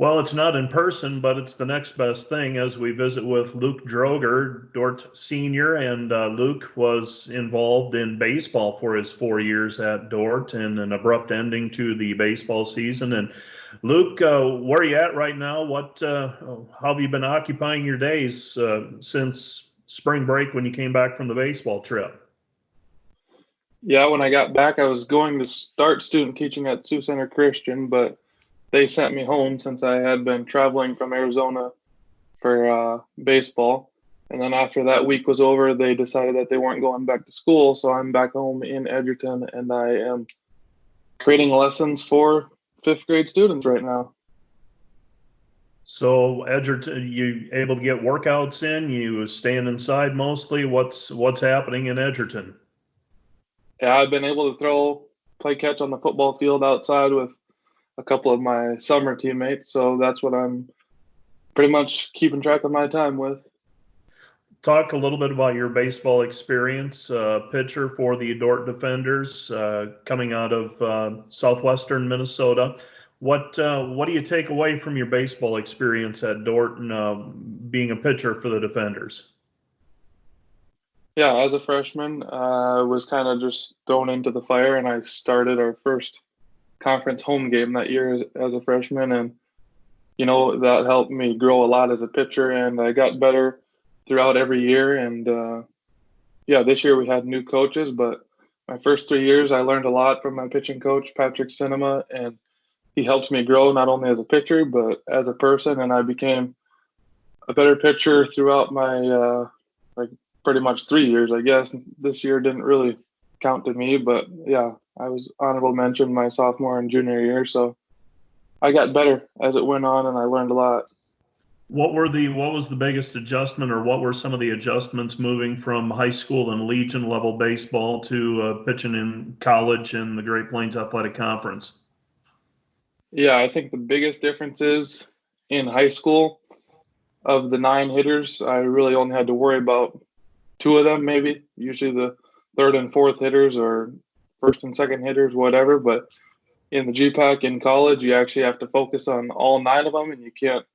Well, it's not in person, but it's the next best thing as we visit with Luke Drooger, Dort Senior, and Luke was involved in baseball for his 4 years at Dort and an abrupt ending to the baseball season. And Luke, where are you at right now? How have you been occupying your days since spring break when you came back from the baseball trip? Yeah, when I got back, I was going to start student teaching at Sioux Center Christian, but they sent me home since I had been traveling from Arizona for baseball. And then after that week was over, they decided that they weren't going back to school. So I'm back home in Edgerton and I am creating lessons for fifth grade students right now. So Edgerton, you able to get workouts in? You staying inside mostly? What's happening in Edgerton? Yeah, I've been able to play catch on the football field outside with a couple of my summer teammates. So that's what I'm pretty much keeping track of my time with. Talk a little bit about your baseball experience, pitcher for the Dort Defenders, coming out of southwestern Minnesota. What do you take away from your baseball experience at Dort and being a pitcher for the Defenders? Yeah, as a freshman, I was kind of just thrown into the fire, and I started our first conference home game that year as a freshman, and that helped me grow a lot as a pitcher, and I got better throughout every year. And yeah, this year we had new coaches, but my first 3 years I learned a lot from my pitching coach, Patrick Cinema, and he helped me grow not only as a pitcher but as a person, and I became a better pitcher throughout my like pretty much 3 years, I guess. This year didn't really count to me, but yeah, I was honorable mention my sophomore and junior year, so I got better as it went on, and I learned a lot. What was the biggest adjustment, or what were some of the adjustments moving from high school and Legion level baseball to pitching in college and the Great Plains Athletic Conference? Yeah, I think the biggest difference is in high school, of the 9 hitters, I really only had to worry about two of them, maybe. Usually the third and fourth hitters or first and second hitters, whatever. But in the GPAC in college, you actually have to focus on all 9 of them, and you can't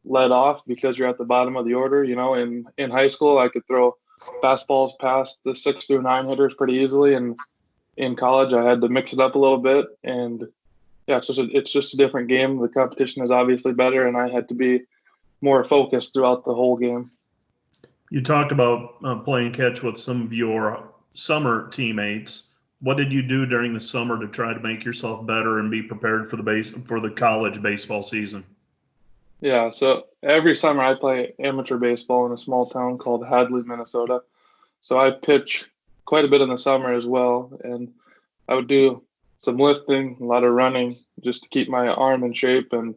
let off because you're at the bottom of the order. In high school, I could throw fastballs past the 6 through 9 hitters pretty easily, and in college, I had to mix it up a little bit. And yeah, it's just a different game. The competition is obviously better, and I had to be more focused throughout the whole game. You talked about playing catch with some of your summer teammates. What did you do during the summer to try to make yourself better and be prepared for the college baseball season? Yeah, so every summer I play amateur baseball in a small town called Hadley, Minnesota. So I pitch quite a bit in the summer as well, and I would do some lifting, a lot of running, just to keep my arm in shape and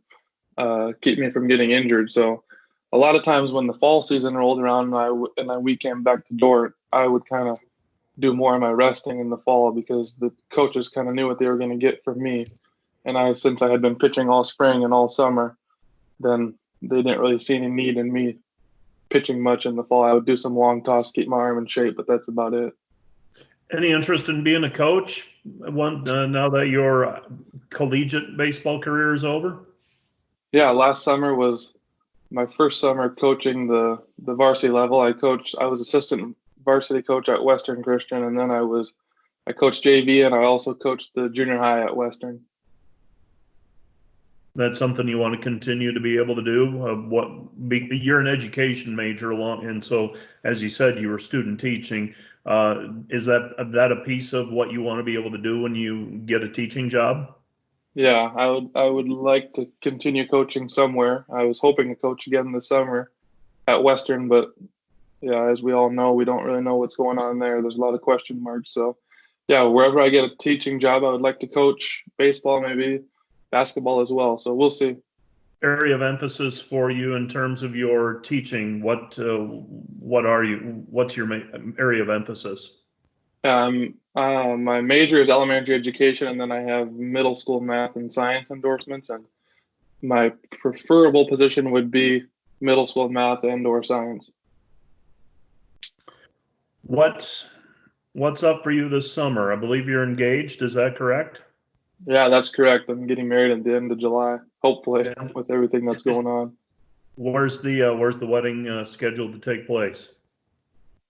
keep me from getting injured. So a lot of times when the fall season rolled around and we came back to Dort, I would kind of do more of my resting in the fall because the coaches kind of knew what they were going to get from me. And since I had been pitching all spring and all summer, then they didn't really see any need in me pitching much in the fall. I would do some long toss, keep my arm in shape, but that's about it. Any interest in being a coach now that your collegiate baseball career is over? Yeah, last summer was my first summer coaching the varsity level. I was assistant varsity coach at Western Christian, and then I coached JV, and I also coached the junior high at Western. That's something you want to continue to be able to do. You're an education major, and so as you said, you were student teaching. Is that a piece of what you want to be able to do when you get a teaching job? Yeah, I would like to continue coaching somewhere. I was hoping to coach again this summer at Western, but yeah, as we all know, we don't really know what's going on there. There's a lot of question marks. So yeah, wherever I get a teaching job, I would like to coach baseball, maybe basketball as well. So we'll see. Area of emphasis for you in terms of your teaching? What's your area of emphasis? My major is elementary education, and then I have middle school math and science endorsements. And my preferable position would be middle school math and/or science. What's up for you this summer? I believe you're engaged. Is that correct? Yeah, that's correct. I'm getting married at the end of July, hopefully, And with everything that's going on. where's the wedding scheduled to take place?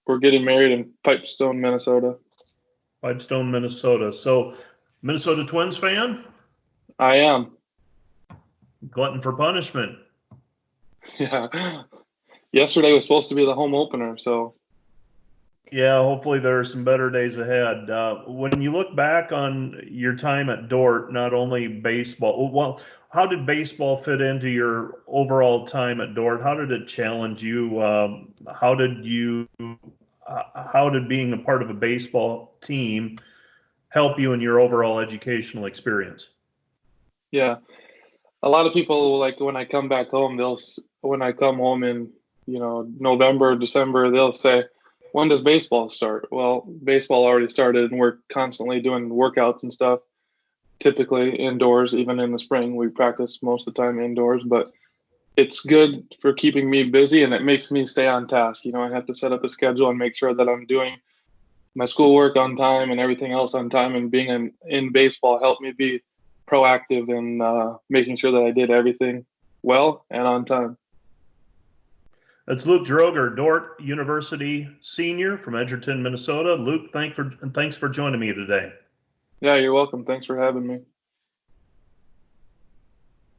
We're getting married in Pipestone, Minnesota. Pipestone, Minnesota. So, Minnesota Twins fan? I am. Glutton for punishment. Yeah. Yesterday was supposed to be the home opener, so Yeah, hopefully there are some better days ahead. When you look back on your time at Dort, not only baseball, well, how did baseball fit into your overall time at Dort? How did it challenge you? How did being a part of a baseball team help you in your overall educational experience? yeah. A lot of people like when I come back home, when I come home in, November, December, they'll say, "When does baseball start?" Well, baseball already started and we're constantly doing workouts and stuff, typically indoors, even in the spring. We practice most of the time indoors, but it's good for keeping me busy and it makes me stay on task. I have to set up a schedule and make sure that I'm doing my schoolwork on time and everything else on time. And being in baseball helped me be proactive in making sure that I did everything well and on time. That's Luke Drooger, Dort University senior from Edgerton, Minnesota. Luke, thanks for joining me today. Yeah, you're welcome. Thanks for having me.